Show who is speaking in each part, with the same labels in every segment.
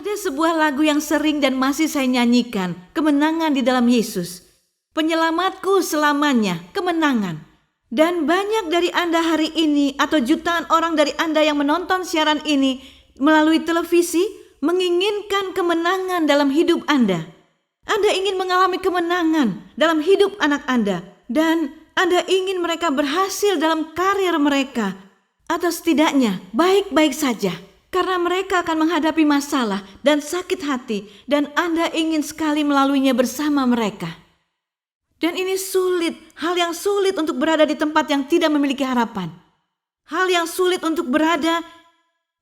Speaker 1: Ada sebuah lagu yang sering dan masih saya nyanyikan, kemenangan di dalam Yesus. Penyelamatku selamanya, kemenangan. Dan banyak dari Anda hari ini atau jutaan orang dari Anda yang menonton siaran ini melalui televisi menginginkan kemenangan dalam hidup Anda. Anda ingin mengalami kemenangan dalam hidup anak Anda dan Anda ingin mereka berhasil dalam karir mereka atau setidaknya baik-baik saja. Karena mereka akan menghadapi masalah dan sakit hati dan Anda ingin sekali melaluinya bersama mereka. Dan ini sulit, hal yang sulit untuk berada di tempat yang tidak memiliki harapan. Hal yang sulit untuk berada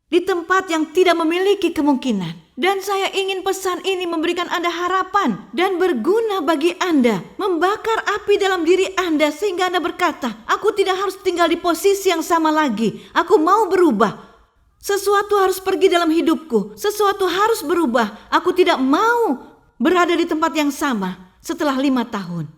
Speaker 1: di tempat yang tidak memiliki kemungkinan. Dan saya ingin pesan ini memberikan Anda harapan dan berguna bagi Anda. Membakar api dalam diri Anda sehingga Anda berkata, aku tidak harus tinggal di posisi yang sama lagi. Aku mau berubah. Sesuatu harus pergi dalam hidupku. Sesuatu harus berubah. Aku tidak mau berada di tempat yang sama setelah 5 tahun.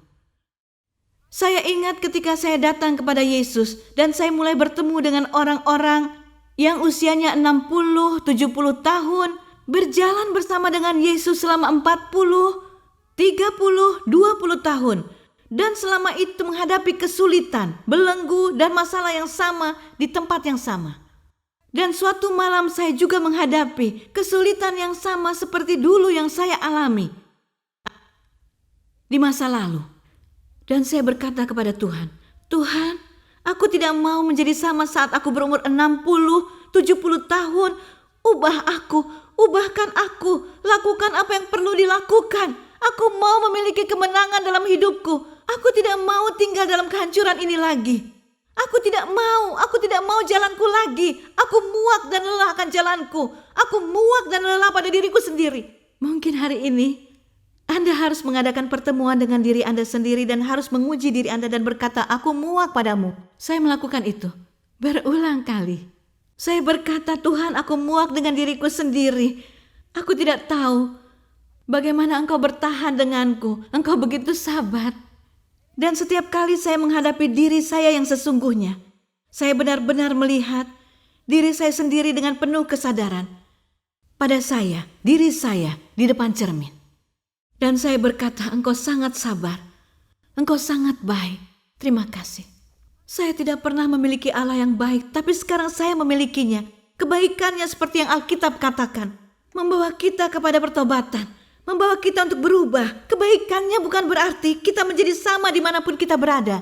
Speaker 1: Saya ingat ketika saya datang kepada Yesus dan saya mulai bertemu dengan orang-orang yang usianya 60, 70 tahun berjalan bersama dengan Yesus selama 40, 30, 20 tahun. Dan selama itu menghadapi kesulitan, belenggu dan masalah yang sama di tempat yang sama. Dan suatu malam saya juga menghadapi kesulitan yang sama seperti dulu yang saya alami di masa lalu. Dan saya berkata kepada Tuhan, Tuhan, aku tidak mau menjadi sama saat aku berumur 60, 70 tahun. Ubahkan aku, lakukan apa yang perlu dilakukan. Aku mau memiliki kemenangan dalam hidupku. Aku tidak mau tinggal dalam kehancuran ini lagi. Aku tidak mau jalanku lagi. Aku muak dan lelah akan jalanku. Aku muak dan lelah pada diriku sendiri. Mungkin hari ini Anda harus mengadakan pertemuan dengan diri Anda sendiri dan harus menguji diri Anda dan berkata, aku muak padamu. Saya melakukan itu berulang kali. Saya berkata, Tuhan, aku muak dengan diriku sendiri. Aku tidak tahu bagaimana Engkau bertahan denganku. Engkau begitu sabar. Dan setiap kali saya menghadapi diri saya yang sesungguhnya, saya benar-benar melihat diri saya sendiri dengan penuh kesadaran. Pada saya, diri saya di depan cermin. Dan saya berkata, Engkau sangat sabar. Engkau sangat baik. Terima kasih. Saya tidak pernah memiliki Allah yang baik, tapi sekarang saya memilikinya. Kebaikannya seperti yang Alkitab katakan, membawa kita kepada pertobatan. Membawa kita untuk berubah. Kebaikannya bukan berarti kita menjadi sama dimanapun kita berada.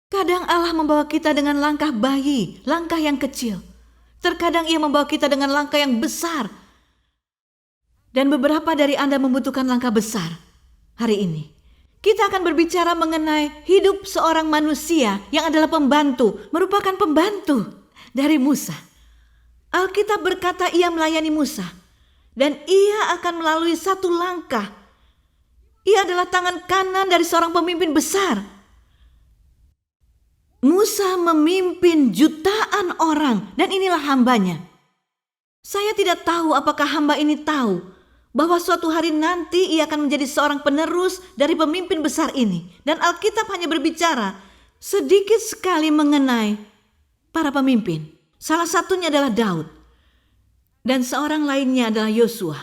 Speaker 1: Kadang Allah membawa kita dengan langkah bayi, langkah yang kecil. Terkadang ia membawa kita dengan langkah yang besar. Dan beberapa dari Anda membutuhkan langkah besar hari ini. Kita akan berbicara mengenai hidup seorang manusia yang adalah pembantu, merupakan pembantu dari Musa. Alkitab berkata ia melayani Musa. Dan ia akan melalui satu langkah. Ia adalah tangan kanan dari seorang pemimpin besar. Musa memimpin jutaan orang dan inilah hambanya. Saya tidak tahu apakah hamba ini tahu bahwa suatu hari nanti ia akan menjadi seorang penerus dari pemimpin besar ini. Dan Alkitab hanya berbicara sedikit sekali mengenai para pemimpin. Salah satunya adalah Daud. Dan seorang lainnya adalah Yosua.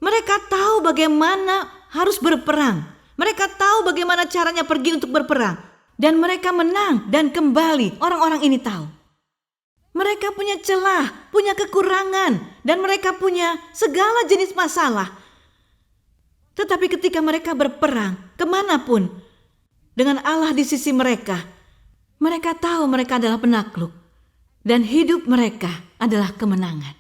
Speaker 1: Mereka tahu bagaimana harus berperang. Mereka tahu bagaimana caranya pergi untuk berperang. Dan mereka menang dan kembali. Orang-orang ini tahu. Mereka punya celah, punya kekurangan. Dan mereka punya segala jenis masalah. Tetapi ketika mereka berperang, kemanapun, dengan Allah di sisi mereka, mereka tahu mereka adalah penakluk. Dan hidup mereka adalah kemenangan.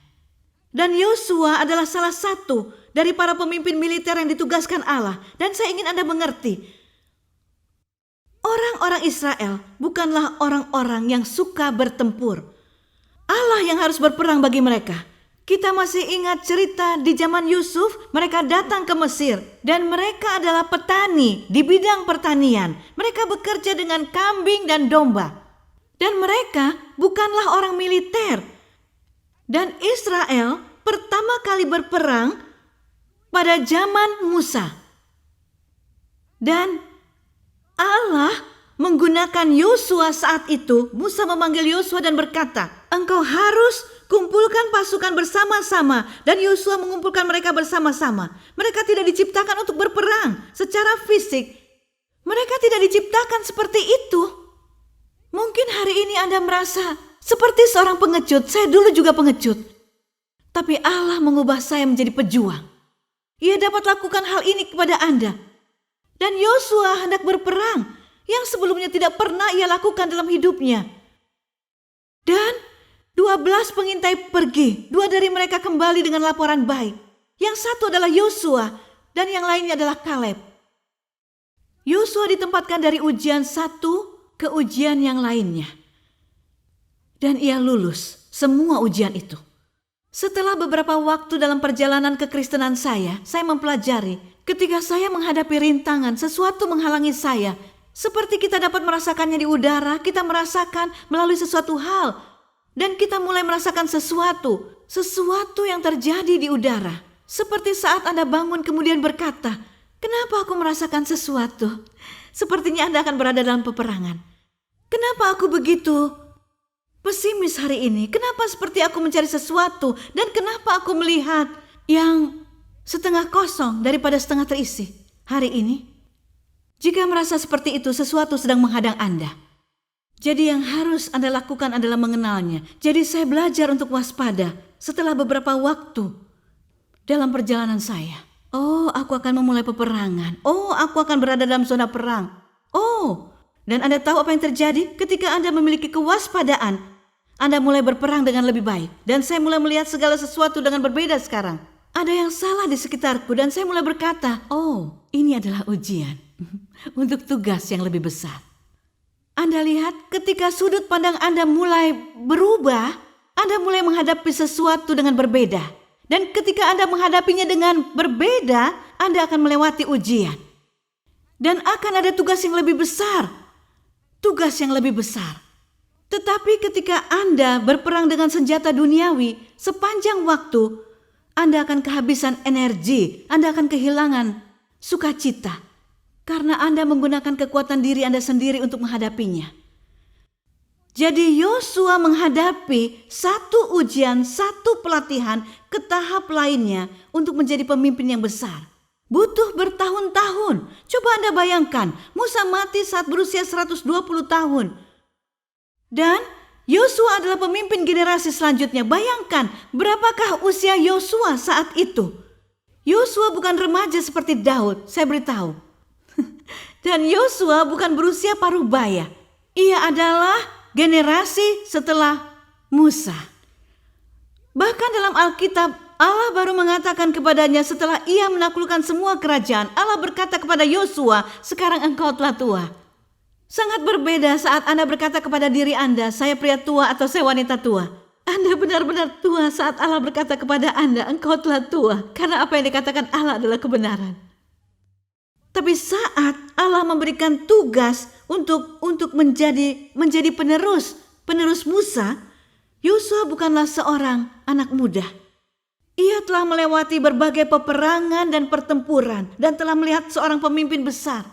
Speaker 1: Dan Yosua adalah salah satu dari para pemimpin militer yang ditugaskan Allah. Dan saya ingin Anda mengerti, orang-orang Israel bukanlah orang-orang yang suka bertempur. Allah yang harus berperang bagi mereka. Kita masih ingat cerita di zaman Yusuf, mereka datang ke Mesir. Dan mereka adalah petani di bidang pertanian. Mereka bekerja dengan kambing dan domba. Dan mereka bukanlah orang militer. Dan Israel pertama kali berperang pada zaman Musa. Dan Allah menggunakan Yosua saat itu. Musa memanggil Yosua dan berkata, engkau harus kumpulkan pasukan bersama-sama, dan Yosua mengumpulkan mereka bersama-sama. Mereka tidak diciptakan untuk berperang secara fisik. Mereka tidak diciptakan seperti itu. Mungkin hari ini Anda merasa seperti seorang pengecut. Saya dulu juga pengecut. Tapi Allah mengubah saya menjadi pejuang. Ia dapat lakukan hal ini kepada Anda. Dan Yosua hendak berperang yang sebelumnya tidak pernah ia lakukan dalam hidupnya. Dan 12 pengintai pergi. 2 dari mereka kembali dengan laporan baik. Yang satu adalah Yosua dan yang lainnya adalah Kaleb. Yosua ditempatkan dari ujian satu ke ujian yang lainnya. Dan ia lulus semua ujian itu. Setelah beberapa waktu dalam perjalanan kekristenan saya mempelajari ketika saya menghadapi rintangan, sesuatu menghalangi saya. Seperti kita dapat merasakannya di udara, kita merasakan melalui sesuatu hal. Dan kita mulai merasakan sesuatu yang terjadi di udara. Seperti saat Anda bangun kemudian berkata, kenapa aku merasakan sesuatu? Sepertinya Anda akan berada dalam peperangan. Kenapa aku begitu pesimis hari ini? Kenapa seperti aku mencari sesuatu? Dan kenapa aku melihat yang setengah kosong daripada setengah terisi hari ini? Jika merasa seperti itu, sesuatu sedang menghadang Anda. Jadi yang harus Anda lakukan adalah mengenalnya. Jadi saya belajar untuk waspada setelah beberapa waktu dalam perjalanan saya. Oh, aku akan memulai peperangan. Oh, aku akan berada dalam zona perang. Oh, dan Anda tahu apa yang terjadi ketika Anda memiliki kewaspadaan? Anda mulai berperang dengan lebih baik. Dan saya mulai melihat segala sesuatu dengan berbeda sekarang. Ada yang salah di sekitarku dan saya mulai berkata, oh, ini adalah ujian untuk tugas yang lebih besar. Anda lihat ketika sudut pandang Anda mulai berubah, Anda mulai menghadapi sesuatu dengan berbeda. Dan ketika Anda menghadapinya dengan berbeda, Anda akan melewati ujian. Dan akan ada tugas yang lebih besar. Tugas yang lebih besar. Tetapi ketika Anda berperang dengan senjata duniawi, sepanjang waktu, Anda akan kehabisan energi, Anda akan kehilangan sukacita. Karena Anda menggunakan kekuatan diri Anda sendiri untuk menghadapinya. Jadi Yosua menghadapi satu ujian, satu pelatihan ke tahap lainnya untuk menjadi pemimpin yang besar. Butuh bertahun-tahun. Coba Anda bayangkan, Musa mati saat berusia 120 tahun. Dan Yosua adalah pemimpin generasi selanjutnya. Bayangkan, berapakah usia Yosua saat itu? Yosua bukan remaja seperti Daud, saya beritahu. Dan Yosua bukan berusia parubaya. Ia adalah generasi setelah Musa. Bahkan dalam Alkitab, Allah baru mengatakan kepadanya setelah ia menaklukkan semua kerajaan. Allah berkata kepada Yosua, sekarang engkau telah tua. Sangat berbeda saat Anda berkata kepada diri Anda, saya pria tua atau saya wanita tua. Anda benar-benar tua saat Allah berkata kepada Anda, engkau telah tua. Karena apa yang dikatakan Allah adalah kebenaran. Tapi saat Allah memberikan tugas untuk menjadi penerus Musa, Yosua bukanlah seorang anak muda. Ia telah melewati berbagai peperangan dan pertempuran dan telah melihat seorang pemimpin besar.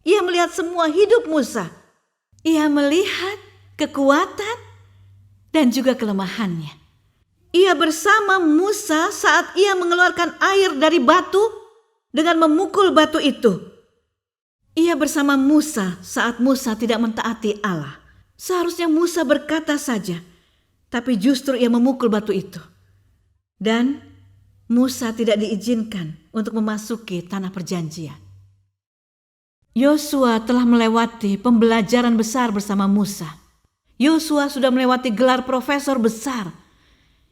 Speaker 1: Ia melihat semua hidup Musa. Ia melihat kekuatan dan juga kelemahannya. Ia bersama Musa saat ia mengeluarkan air dari batu dengan memukul batu itu. Ia bersama Musa saat Musa tidak mentaati Allah. Seharusnya Musa berkata saja, tapi justru ia memukul batu itu. Dan Musa tidak diizinkan untuk memasuki tanah perjanjian. Yosua telah melewati pembelajaran besar bersama Musa. Yosua sudah melewati gelar profesor besar.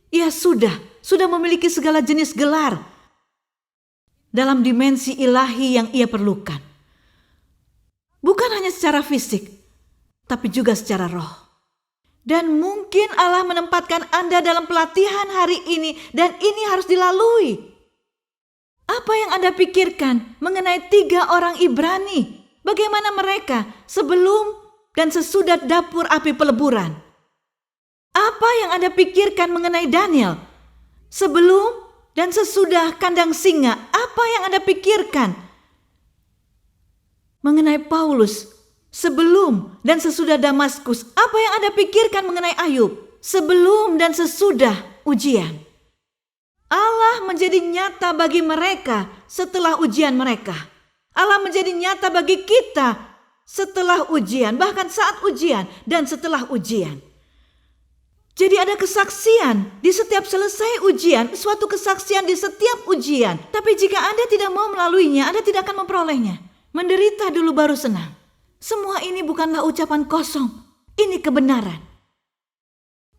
Speaker 1: Ia sudah memiliki segala jenis gelar dalam dimensi ilahi yang ia perlukan. Bukan hanya secara fisik, tapi juga secara roh. Dan mungkin Allah menempatkan Anda dalam pelatihan hari ini dan ini harus dilalui. Apa yang Anda pikirkan mengenai 3 orang Ibrani? Bagaimana mereka sebelum dan sesudah dapur api peleburan? Apa yang Anda pikirkan mengenai Daniel? Sebelum dan sesudah kandang singa, apa yang Anda pikirkan mengenai Paulus? Sebelum dan sesudah Damaskus, apa yang Anda pikirkan mengenai Ayub? sebelum dan sesudah ujian. Allah menjadi nyata bagi mereka setelah ujian mereka. Allah menjadi nyata bagi kita setelah ujian, bahkan saat ujian dan setelah ujian. Jadi ada kesaksian di setiap selesai ujian, suatu kesaksian di setiap ujian. Tapi jika Anda tidak mau melaluinya, Anda tidak akan memperolehnya. Menderita dulu baru senang. Semua ini bukanlah ucapan kosong, ini kebenaran.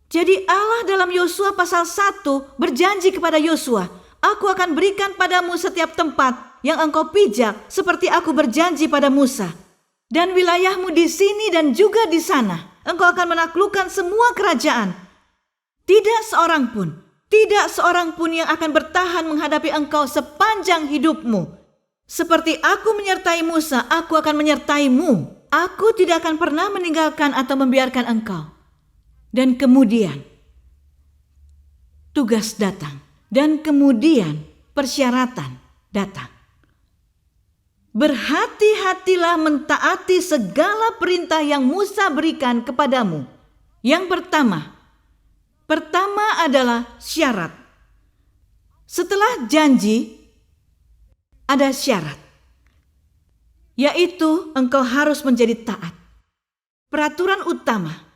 Speaker 1: Jadi Allah dalam Yosua pasal 1 berjanji kepada Yosua, aku akan berikan padamu setiap tempat yang engkau pijak seperti aku berjanji pada Musa. Dan wilayahmu di sini dan juga di sana. Engkau akan menaklukkan semua kerajaan. Tidak seorang pun yang akan bertahan menghadapi engkau sepanjang hidupmu. Seperti aku menyertai Musa, aku akan menyertaimu. Aku tidak akan pernah meninggalkan atau membiarkan engkau. Dan kemudian tugas datang. Dan kemudian persyaratan datang. Berhati-hatilah mentaati segala perintah yang Musa berikan kepadamu. Yang pertama adalah syarat. Setelah janji, ada syarat. Yaitu engkau harus menjadi taat. Peraturan utama.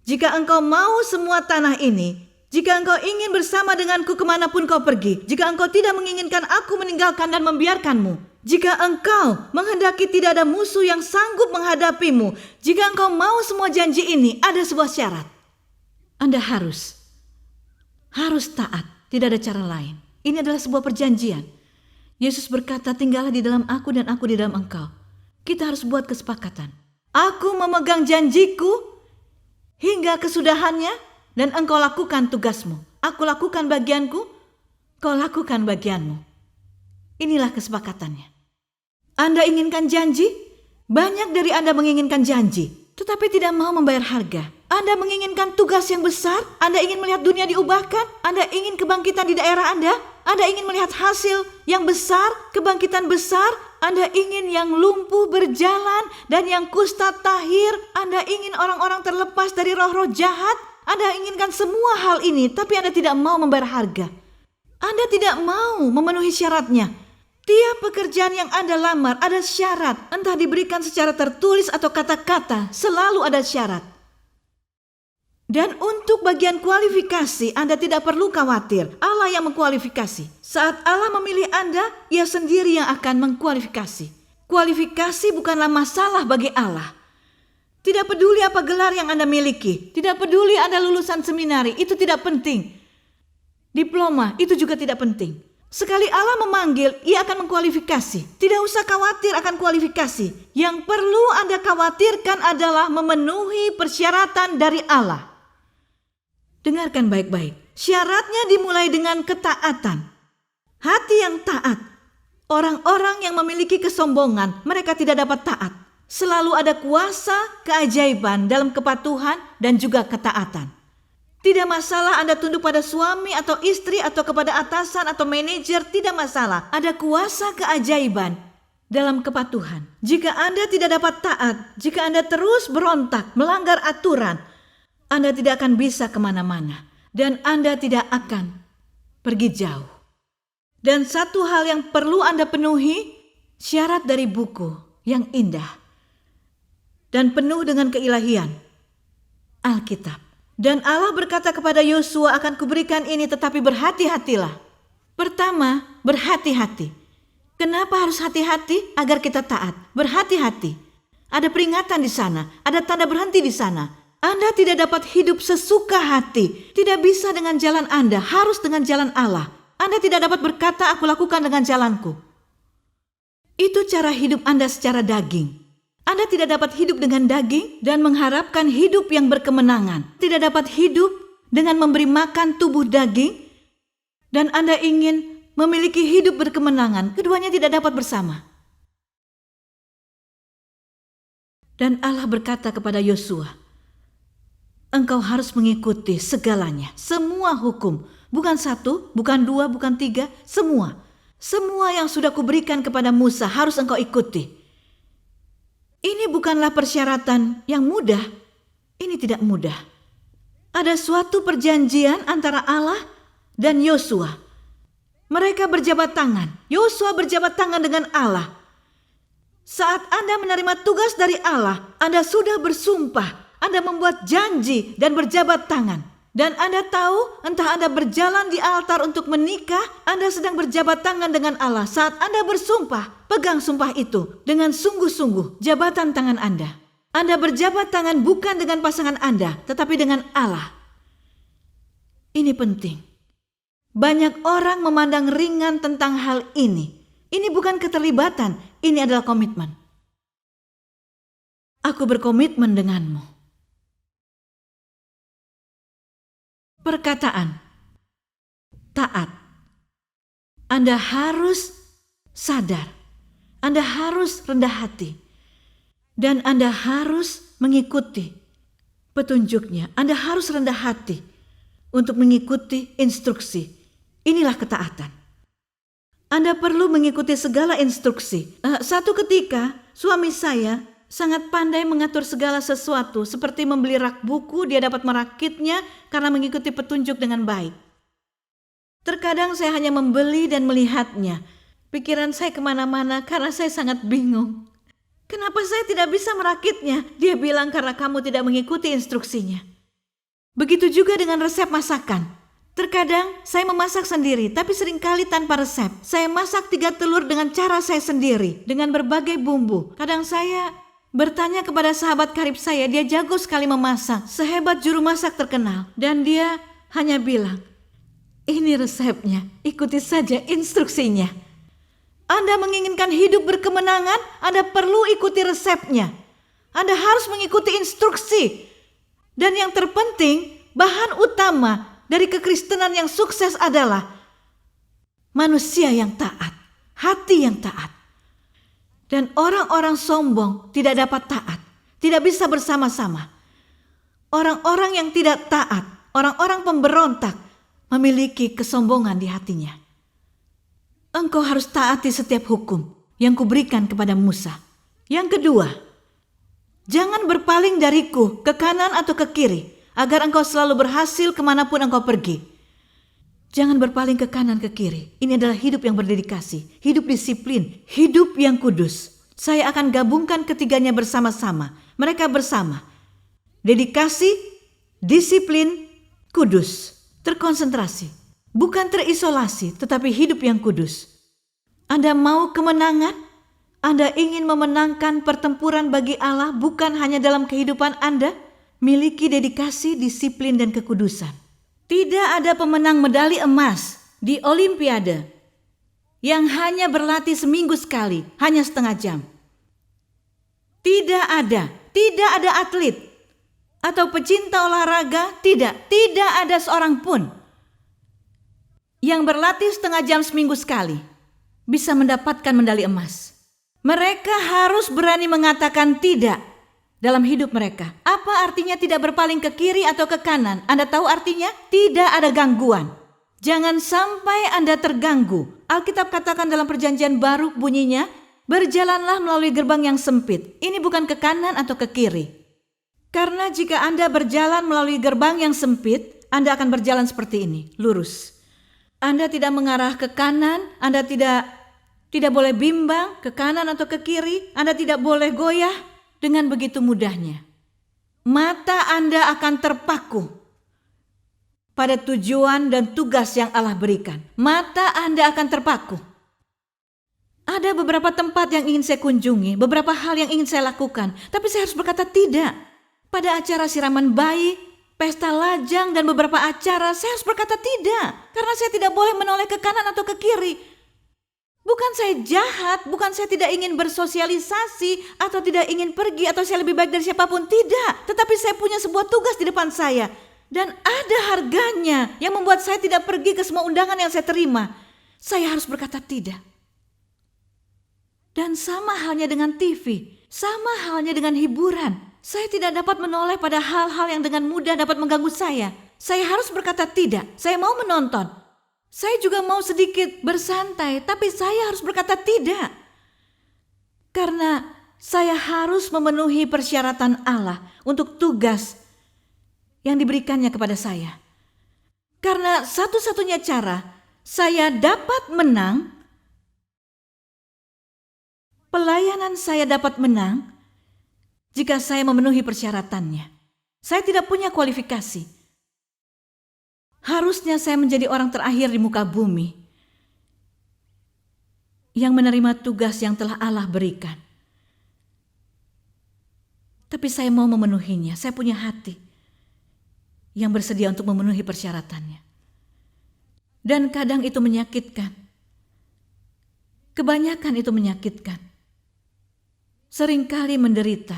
Speaker 1: Jika engkau mau semua tanah ini, jika engkau ingin bersama denganku kemanapun kau pergi, jika engkau tidak menginginkan aku meninggalkan dan membiarkanmu, jika engkau menghendaki tidak ada musuh yang sanggup menghadapimu, jika engkau mau semua janji ini, ada sebuah syarat. Anda harus taat, tidak ada cara lain. Ini adalah sebuah perjanjian. Yesus berkata, tinggallah di dalam aku dan aku di dalam engkau. Kita harus buat kesepakatan. Aku memegang janjiku hingga kesudahannya dan engkau lakukan tugasmu. Aku lakukan bagianku, kau lakukan bagianmu. Inilah kesepakatannya. Anda inginkan janji? Banyak dari Anda menginginkan janji, tetapi tidak mau membayar harga. Anda menginginkan tugas yang besar? Anda ingin melihat dunia diubahkan? Anda ingin kebangkitan di daerah Anda? Anda ingin melihat hasil yang besar, kebangkitan besar? Anda ingin yang lumpuh berjalan dan yang kusta tahir? Anda ingin orang-orang terlepas dari roh-roh jahat? Anda inginkan semua hal ini, tapi Anda tidak mau membayar harga. Anda tidak mau memenuhi syaratnya. Tiap pekerjaan yang Anda lamar ada syarat, entah diberikan secara tertulis atau kata-kata, selalu ada syarat. Dan untuk bagian kualifikasi, Anda tidak perlu khawatir. Allah yang mengkualifikasi. Saat Allah memilih Anda, Ia sendiri yang akan mengkualifikasi. Kualifikasi bukanlah masalah bagi Allah. Tidak peduli apa gelar yang Anda miliki. Tidak peduli Anda lulusan seminari, itu tidak penting. Diploma, itu juga tidak penting. Sekali Allah memanggil, Ia akan mengkualifikasi. Tidak usah khawatir akan kualifikasi. Yang perlu Anda khawatirkan adalah memenuhi persyaratan dari Allah. Dengarkan baik-baik. Syaratnya dimulai dengan ketaatan. Hati yang taat. Orang-orang yang memiliki kesombongan, mereka tidak dapat taat. Selalu ada kuasa keajaiban dalam kepatuhan dan juga ketaatan. Tidak masalah Anda tunduk pada suami atau istri atau kepada atasan atau manajer, tidak masalah. Ada kuasa keajaiban dalam kepatuhan. Jika Anda tidak dapat taat, jika Anda terus berontak, melanggar aturan, Anda tidak akan bisa kemana-mana. Dan Anda tidak akan pergi jauh. Dan satu hal yang perlu Anda penuhi, syarat dari buku yang indah dan penuh dengan keilahian, Alkitab. Dan Allah berkata kepada Yosua, akan kuberikan ini tetapi berhati-hatilah. Pertama, berhati-hati. Kenapa harus hati-hati? Agar kita taat. Berhati-hati. Ada peringatan di sana, ada tanda berhenti di sana. Anda tidak dapat hidup sesuka hati. Tidak bisa dengan jalan Anda, harus dengan jalan Allah. Anda tidak dapat berkata, aku lakukan dengan jalanku. Itu cara hidup Anda secara daging. Anda tidak dapat hidup dengan daging dan mengharapkan hidup yang berkemenangan. Tidak dapat hidup dengan memberi makan tubuh daging dan Anda ingin memiliki hidup berkemenangan. Keduanya tidak dapat bersama. Dan Allah berkata kepada Yosua, engkau harus mengikuti segalanya, semua hukum. Bukan satu, bukan dua, bukan tiga, semua. Semua yang sudah kuberikan kepada Musa harus engkau ikuti. Ini bukanlah persyaratan yang mudah. Ini tidak mudah. Ada suatu perjanjian antara Allah dan Yosua. Mereka berjabat tangan. Yosua berjabat tangan dengan Allah. Saat Anda menerima tugas dari Allah, Anda sudah bersumpah, Anda membuat janji dan berjabat tangan. Dan Anda tahu, entah Anda berjalan di altar untuk menikah, Anda sedang berjabat tangan dengan Allah. Saat Anda bersumpah, pegang sumpah itu dengan sungguh-sungguh jabatan tangan Anda. Anda berjabat tangan bukan dengan pasangan Anda, tetapi dengan Allah. Ini penting. Banyak orang memandang ringan tentang hal ini. Ini bukan keterlibatan, ini adalah komitmen. Aku berkomitmen denganmu. Perkataan taat. Anda harus sadar. Anda harus rendah hati. Dan Anda harus mengikuti petunjuknya. Anda harus rendah hati untuk mengikuti instruksi. Inilah ketaatan. Anda perlu mengikuti segala instruksi. Satu ketika, suami saya sangat pandai mengatur segala sesuatu. Seperti membeli rak buku, dia dapat merakitnya karena mengikuti petunjuk dengan baik. Terkadang saya hanya membeli dan melihatnya. Pikiran saya kemana-mana karena saya sangat bingung. Kenapa saya tidak bisa merakitnya? Dia bilang karena kamu tidak mengikuti instruksinya. Begitu juga dengan resep masakan. Terkadang saya memasak sendiri, tapi seringkali tanpa resep. Saya masak 3 telur dengan cara saya sendiri, dengan berbagai bumbu. Kadang saya bertanya kepada sahabat karib saya, dia jago sekali memasak, sehebat juru masak terkenal. Dan dia hanya bilang, ini resepnya, ikuti saja instruksinya. Anda menginginkan hidup berkemenangan, Anda perlu ikuti resepnya. Anda harus mengikuti instruksi. Dan yang terpenting, bahan utama dari kekristenan yang sukses adalah manusia yang taat, hati yang taat. Dan orang-orang sombong tidak dapat taat, tidak bisa bersama-sama. Orang-orang yang tidak taat, orang-orang pemberontak memiliki kesombongan di hatinya. Engkau harus taati setiap hukum yang kuberikan kepada Musa. Yang kedua, jangan berpaling dariku ke kanan atau ke kiri, agar engkau selalu berhasil kemanapun engkau pergi. Jangan berpaling ke kanan ke kiri. Ini adalah hidup yang berdedikasi, hidup disiplin, hidup yang kudus. Saya akan gabungkan ketiganya bersama-sama. Mereka bersama. Dedikasi, disiplin, kudus, terkonsentrasi. Bukan terisolasi, tetapi hidup yang kudus. Anda mau kemenangan? Anda ingin memenangkan pertempuran bagi Allah bukan hanya dalam kehidupan Anda? Miliki dedikasi, disiplin, dan kekudusan. Tidak ada pemenang medali emas di Olimpiade yang hanya berlatih seminggu sekali, hanya setengah jam. Tidak ada atlet atau pecinta olahraga, tidak ada seorang pun yang berlatih setengah jam seminggu sekali bisa mendapatkan medali emas. Mereka harus berani mengatakan tidak dalam hidup mereka. Apa artinya tidak berpaling ke kiri atau ke kanan? Anda tahu artinya? Tidak ada gangguan. Jangan sampai Anda terganggu. Alkitab katakan dalam perjanjian baru bunyinya, berjalanlah melalui gerbang yang sempit. Ini bukan ke kanan atau ke kiri. Karena jika Anda berjalan melalui gerbang yang sempit, Anda akan berjalan seperti ini, lurus. Anda tidak mengarah ke kanan, Anda tidak boleh bimbang ke kanan atau ke kiri, Anda tidak boleh goyah dengan begitu mudahnya. Mata Anda akan terpaku pada tujuan dan tugas yang Allah berikan. Mata Anda akan terpaku. Ada beberapa tempat yang ingin saya kunjungi, beberapa hal yang ingin saya lakukan, tapi saya harus berkata tidak. Pada acara siraman bayi, pesta lajang, dan beberapa acara, saya harus berkata tidak. Karena saya tidak boleh menoleh ke kanan atau ke kiri. Bukan saya jahat, bukan saya tidak ingin bersosialisasi, atau tidak ingin pergi, atau saya lebih baik dari siapapun. Tidak, tetapi saya punya sebuah tugas di depan saya. Dan ada harganya yang membuat saya tidak pergi ke semua undangan yang saya terima. Saya harus berkata tidak. Dan sama halnya dengan TV, sama halnya dengan hiburan. Saya tidak dapat menoleh pada hal-hal yang dengan mudah dapat mengganggu saya. Saya harus berkata tidak. Saya mau menonton. Saya juga mau sedikit bersantai, tapi saya harus berkata tidak. Karena saya harus memenuhi persyaratan Allah untuk tugas yang diberikannya kepada saya. Karena satu-satunya cara saya dapat menang, pelayanan saya dapat menang, jika saya memenuhi persyaratannya. Saya tidak punya kualifikasi. Harusnya saya menjadi orang terakhir di muka bumi yang menerima tugas yang telah Allah berikan. Tapi saya mau memenuhinya. Saya punya hati yang bersedia untuk memenuhi persyaratannya. Dan kadang itu menyakitkan. Kebanyakan itu menyakitkan. Seringkali menderita.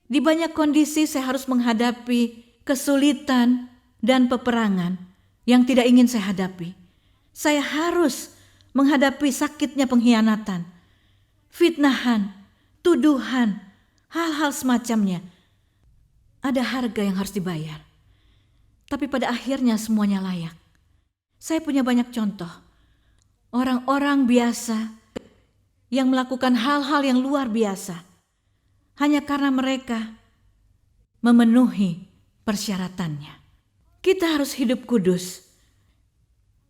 Speaker 1: Di banyak kondisi saya harus menghadapi kesulitan dan peperangan yang tidak ingin saya hadapi. Saya harus menghadapi sakitnya pengkhianatan, fitnahan, tuduhan, hal-hal semacamnya. Ada harga yang harus dibayar. Tapi pada akhirnya semuanya layak. Saya punya banyak contoh. Orang-orang biasa yang melakukan hal-hal yang luar biasa hanya karena mereka memenuhi persyaratannya. Kita harus hidup kudus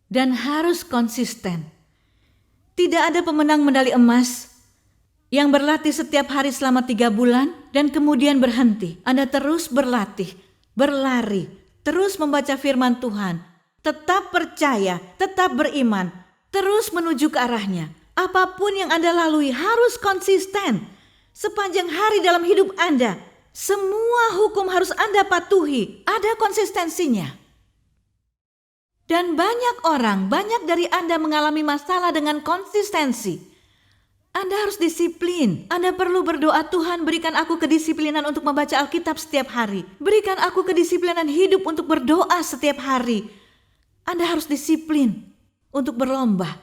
Speaker 1: dan harus konsisten. Tidak ada pemenang medali emas yang berlatih setiap hari selama 3 bulan dan kemudian berhenti. Anda terus berlatih, berlari, terus membaca firman Tuhan, tetap percaya, tetap beriman, terus menuju ke arahnya. Apapun yang Anda lalui harus konsisten. Sepanjang hari dalam hidup Anda, semua hukum harus Anda patuhi, ada konsistensinya. Dan banyak dari Anda mengalami masalah dengan konsistensi. Anda harus disiplin. Anda perlu berdoa, Tuhan berikan aku kedisiplinan untuk membaca Alkitab setiap hari. Berikan aku kedisiplinan hidup untuk berdoa setiap hari. Anda harus disiplin untuk berlomba.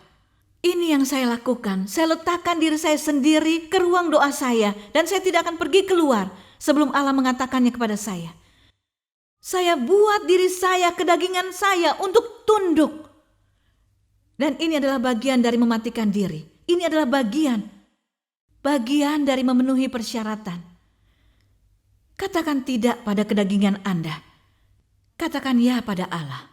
Speaker 1: Ini yang saya lakukan. Saya letakkan diri saya sendiri ke ruang doa saya. Dan saya tidak akan pergi keluar sebelum Allah mengatakannya kepada saya. Saya buat diri saya, kedagingan saya untuk tunduk. Dan ini adalah bagian dari mematikan diri. Ini adalah bagian dari memenuhi persyaratan. Katakan tidak pada kedagingan Anda. Katakan ya pada Allah.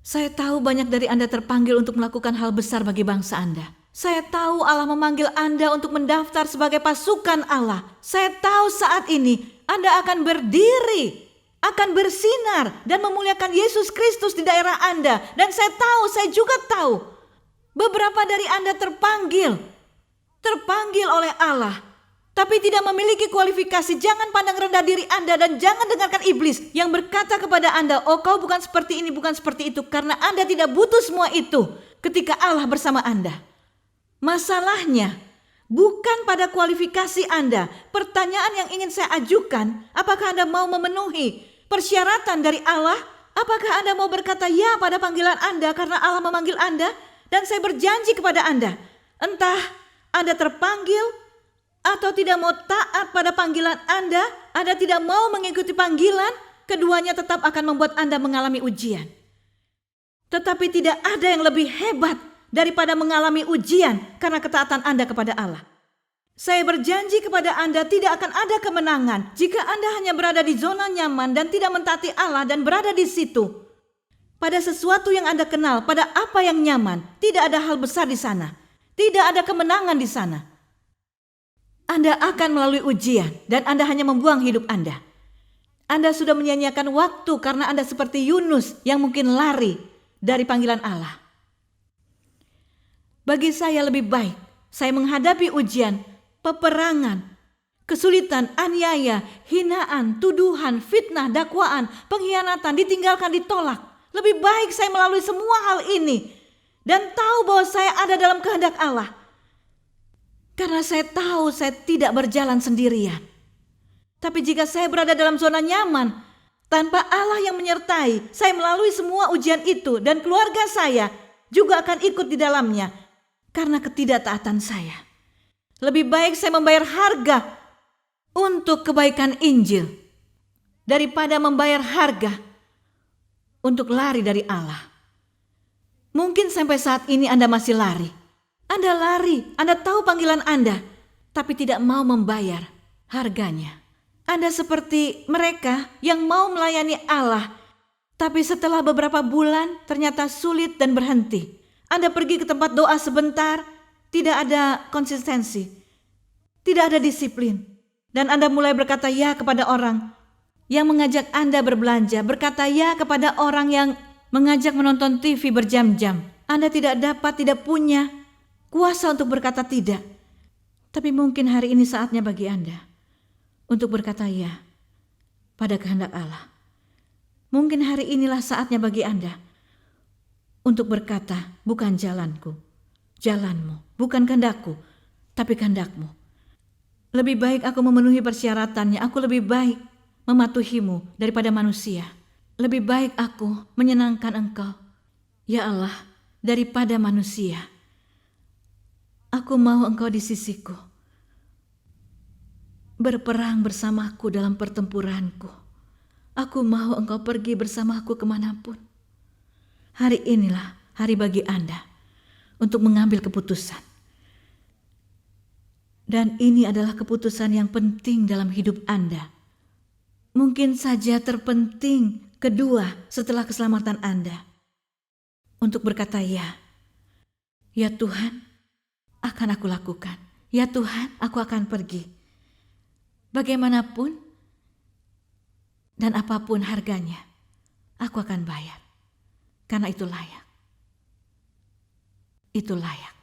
Speaker 1: Saya tahu banyak dari Anda terpanggil untuk melakukan hal besar bagi bangsa Anda. Saya tahu Allah memanggil Anda untuk mendaftar sebagai pasukan Allah. Saya tahu saat ini Anda akan berdiri, akan bersinar dan memuliakan Yesus Kristus di daerah Anda. Dan saya juga tahu, beberapa dari Anda terpanggil oleh Allah, tapi tidak memiliki kualifikasi. Jangan pandang rendah diri Anda dan jangan dengarkan iblis yang berkata kepada Anda, oh kau bukan seperti ini, bukan seperti itu. Karena Anda tidak butuh semua itu ketika Allah bersama Anda. Masalahnya bukan pada kualifikasi Anda. Pertanyaan yang ingin saya ajukan, apakah Anda mau memenuhi persyaratan dari Allah? Apakah Anda mau berkata ya pada panggilan Anda karena Allah memanggil Anda? Dan saya berjanji kepada Anda, entah Anda terpanggil atau tidak mau taat pada panggilan Anda tidak mau mengikuti panggilan, keduanya tetap akan membuat Anda mengalami ujian. Tetapi tidak ada yang lebih hebat daripada mengalami ujian karena ketaatan Anda kepada Allah. Saya berjanji kepada Anda tidak akan ada kemenangan jika Anda hanya berada di zona nyaman dan tidak mentaati Allah dan berada di situ. Pada sesuatu yang Anda kenal, pada apa yang nyaman, tidak ada hal besar di sana. Tidak ada kemenangan di sana. Anda akan melalui ujian dan Anda hanya membuang hidup Anda. Anda sudah menyia-nyiakan waktu karena Anda seperti Yunus yang mungkin lari dari panggilan Allah. Bagi saya lebih baik saya menghadapi ujian, peperangan, kesulitan, aniaya, hinaan, tuduhan, fitnah, dakwaan, pengkhianatan, ditinggalkan, ditolak. Lebih baik saya melalui semua hal ini dan tahu bahwa saya ada dalam kehendak Allah. Karena saya tahu saya tidak berjalan sendirian. Tapi jika saya berada dalam zona nyaman, tanpa Allah yang menyertai, saya melalui semua ujian itu dan keluarga saya juga akan ikut di dalamnya karena ketidaktaatan saya. Lebih baik saya membayar harga untuk kebaikan Injil daripada membayar harga untuk lari dari Allah. Mungkin sampai saat ini Anda masih lari. Anda lari, Anda tahu panggilan Anda, tapi tidak mau membayar harganya. Anda seperti mereka yang mau melayani Allah, tapi setelah beberapa bulan ternyata sulit dan berhenti. Anda pergi ke tempat doa sebentar, tidak ada konsistensi, tidak ada disiplin. Dan Anda mulai berkata ya kepada orang yang mengajak Anda berbelanja, berkata ya kepada orang yang mengajak menonton TV berjam-jam. Anda tidak punya kuasa untuk berkata tidak. Tapi mungkin hari ini saatnya bagi Anda untuk berkata ya pada kehendak Allah. Mungkin hari inilah saatnya bagi Anda untuk berkata, bukan jalanku, jalanmu, bukan kehendakku, tapi kehendakmu. Lebih baik aku memenuhi persyaratannya, aku lebih baik mematuhimu daripada manusia. Lebih baik aku menyenangkan Engkau, ya Allah, daripada manusia. Aku mau Engkau di sisiku, berperang bersamaku dalam pertempuranku. Aku mau Engkau pergi bersamaku kemanapun. Hari inilah hari bagi Anda untuk mengambil keputusan. Dan ini adalah keputusan yang penting dalam hidup Anda. Mungkin saja terpenting kedua setelah keselamatan Anda. Untuk berkata ya. Ya Tuhan, akan aku lakukan. Ya Tuhan, aku akan pergi. Bagaimanapun dan apapun harganya, aku akan bayar. Karena itu layak. Itu layak.